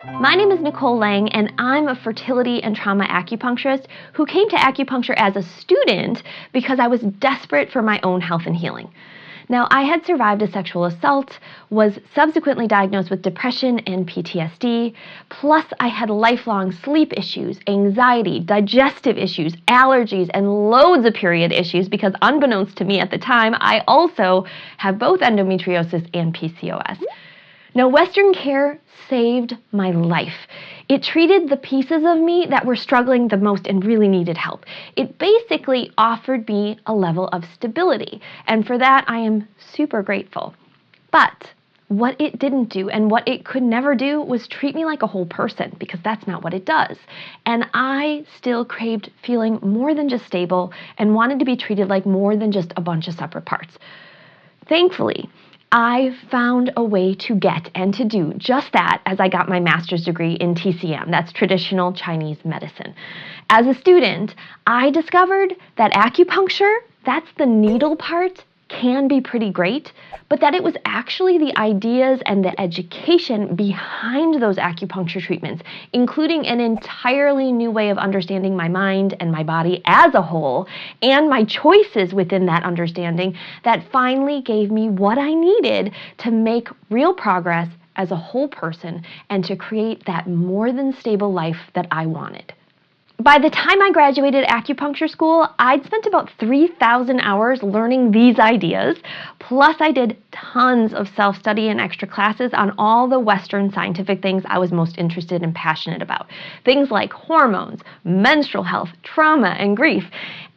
My name is Nicole Lang, and I'm a fertility and trauma acupuncturist who came to acupuncture as a student because I was desperate for my own health and healing. Now, I had survived a sexual assault, was subsequently diagnosed with depression and PTSD, plus I had lifelong sleep issues, anxiety, digestive issues, allergies, and loads of period issues because unbeknownst to me at the time, I also have both endometriosis and PCOS. Now, Western care saved my life. It treated the pieces of me that were struggling the most and really needed help. It basically offered me a level of stability, and for that I am super grateful. But what it didn't do and what it could never do was treat me like a whole person, because that's not what it does. And I still craved feeling more than just stable and wanted to be treated like more than just a bunch of separate parts. Thankfully, I found a way to get and to do just that as I got my master's degree in TCM, that's traditional Chinese medicine. As a student, I discovered that acupuncture, that's the needle part, can be pretty great, but that it was actually the ideas and the education behind those acupuncture treatments, including an entirely new way of understanding my mind and my body as a whole, and my choices within that understanding, that finally gave me what I needed to make real progress as a whole person and to create that more than stable life that I wanted. By the time I graduated acupuncture school, I'd spent about 3,000 hours learning these ideas, plus I did tons of self-study and extra classes on all the Western scientific things I was most interested and passionate about. Things like hormones, menstrual health, trauma, and grief.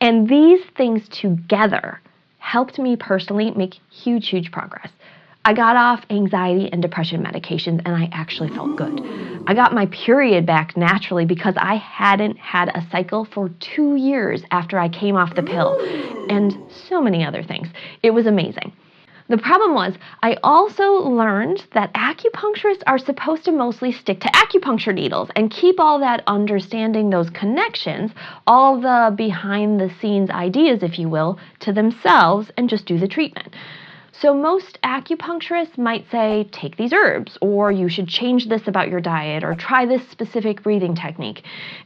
And these things together helped me personally make huge progress. I got off anxiety and depression medications, and I actually felt good. I got my period back naturally because I hadn't had a cycle for 2 years after I came off the pill, and so many other things. It was amazing. The problem was, I also learned that acupuncturists are supposed to mostly stick to acupuncture needles and keep all that understanding, those connections, all the behind-the-scenes ideas, if you will, to themselves and just do the treatment. So most acupuncturists might say, take these herbs, or you should change this about your diet, or try this specific breathing technique.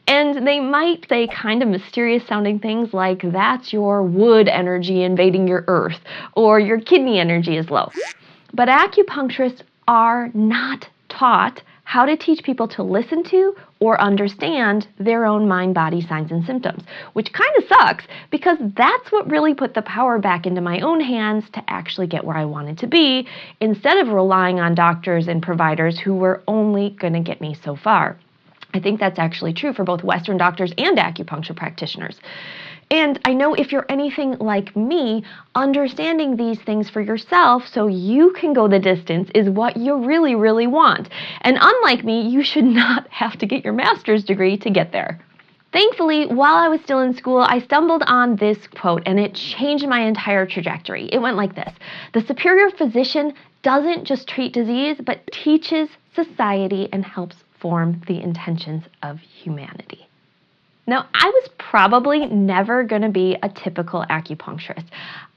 And they might say kind of mysterious sounding things like, that's your wood energy invading your earth, or your kidney energy is low. But acupuncturists are not taught how to teach people to listen to or understand their own mind-body signs and symptoms, which kind of sucks because that's what really put the power back into my own hands to actually get where I wanted to be, instead of relying on doctors and providers who were only going to get me so far. I think that's actually true for both Western doctors and acupuncture practitioners. And I know if you're anything like me, understanding these things for yourself so you can go the distance is what you really want. And unlike me, you should not have to get your master's degree to get there. Thankfully, while I was still in school, I stumbled on this quote, and it changed my entire trajectory. It went like this: the superior physician doesn't just treat disease, but teaches society and helps form the intentions of humanity. Now, I was probably never going to be a typical acupuncturist.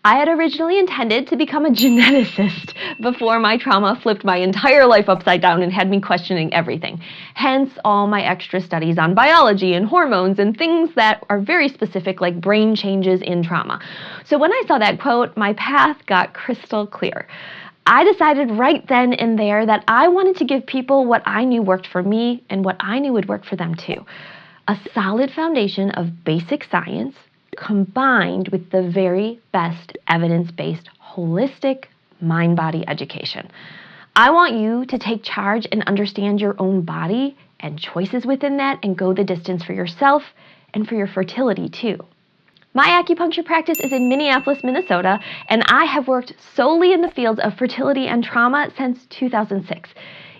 I had originally intended to become a geneticist before my trauma flipped my entire life upside down and had me questioning everything. Hence all my extra studies on biology and hormones and things that are very specific, like brain changes in trauma. So when I saw that quote, my path got crystal clear. I decided right then and there that I wanted to give people what I knew worked for me and what I knew would work for them too. A solid foundation of basic science combined with the very best evidence-based holistic mind-body education. I want you to take charge and understand your own body and choices within that and go the distance for yourself and for your fertility too. My acupuncture practice is in Minneapolis, Minnesota, and I have worked solely in the fields of fertility and trauma since 2006.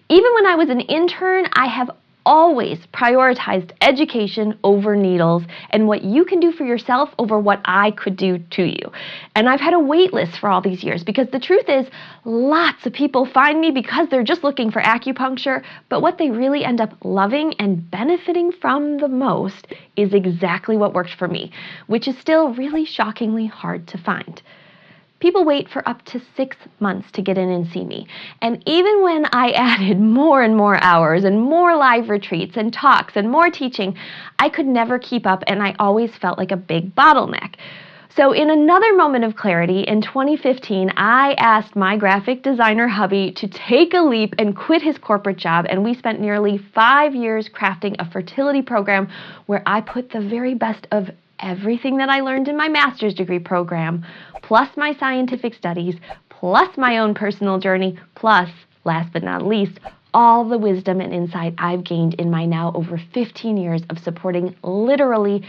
Even when I was an intern, I have always prioritized education over needles and what you can do for yourself over what I could do to you. And I've had a wait list for all these years because the truth is lots of people find me because they're just looking for acupuncture, but what they really end up loving and benefiting from the most is exactly what worked for me, which is still really shockingly hard to find. People wait for up to 6 months to get in and see me. And even when I added more and more hours and more live retreats and talks and more teaching, I could never keep up, and I always felt like a big bottleneck. So in another moment of clarity, in 2015, I asked my graphic designer hubby to take a leap and quit his corporate job, and we spent nearly 5 years crafting a fertility program where I put the very best of everything that I learned in my master's degree program, plus my scientific studies, plus my own personal journey, plus, last but not least, all the wisdom and insight I've gained in my now over 15 years of supporting literally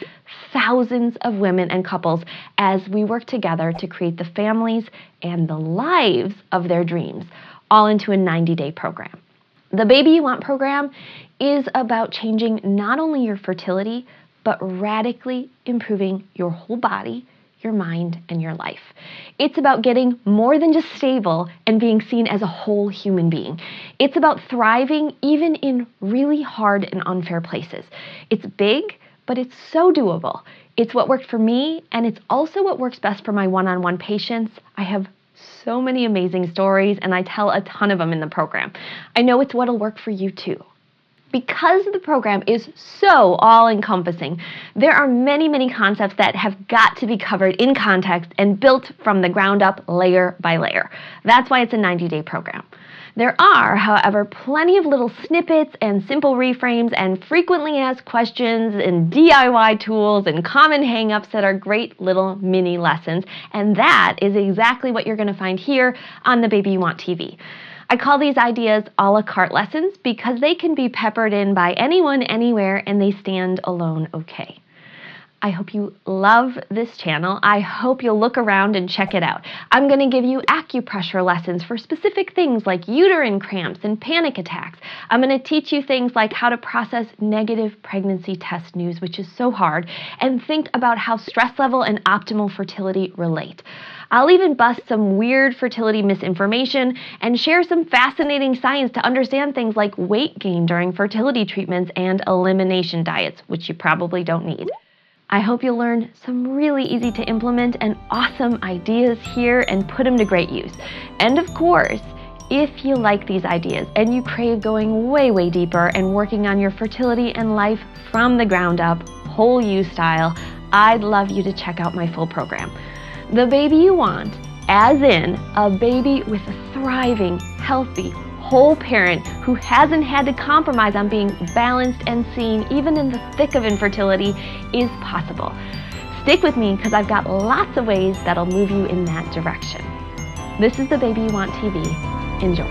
thousands of women and couples as we work together to create the families and the lives of their dreams, all into a 90-day program. The Baby You Want program is about changing not only your fertility, but radically improving your whole body, your mind, and your life. It's about getting more than just stable and being seen as a whole human being. It's about thriving even in really hard and unfair places. It's big, but it's so doable. It's what worked for me, and it's also what works best for my one-on-one patients. I have so many amazing stories, and I tell a ton of them in the program. I know it's what'll work for you too. Because the program is so all-encompassing, there are many, many concepts that have got to be covered in context and built from the ground up, layer by layer. That's why it's a 90-day program. There are, however, plenty of little snippets and simple reframes and frequently asked questions and DIY tools and common hang-ups that are great little mini lessons, and that is exactly what you're going to find here on the Baby You Want TV. I call these ideas a la carte lessons because they can be peppered in by anyone, anywhere, and they stand alone okay. I hope you love this channel. I hope you'll look around and check it out. I'm going to give you acupressure lessons for specific things like uterine cramps and panic attacks. I'm going to teach you things like how to process negative pregnancy test news, which is so hard, and think about how stress level and optimal fertility relate. I'll even bust some weird fertility misinformation and share some fascinating science to understand things like weight gain during fertility treatments and elimination diets, which you probably don't need. I hope you'll learn some really easy to implement and awesome ideas here and put them to great use. And of course, if you like these ideas and you crave going way, way deeper and working on your fertility and life from the ground up, whole you style, I'd love you to check out my full program. The Baby You Want, as in a baby with a thriving, healthy, whole parent who hasn't had to compromise on being balanced and seen even in the thick of infertility, is possible. Stick with me because I've got lots of ways that'll move you in that direction. This is the Baby You Want TV. Enjoy.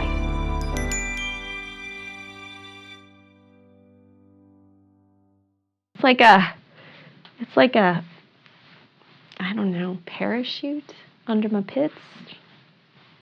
It's like a I don't know, parachute under my pits.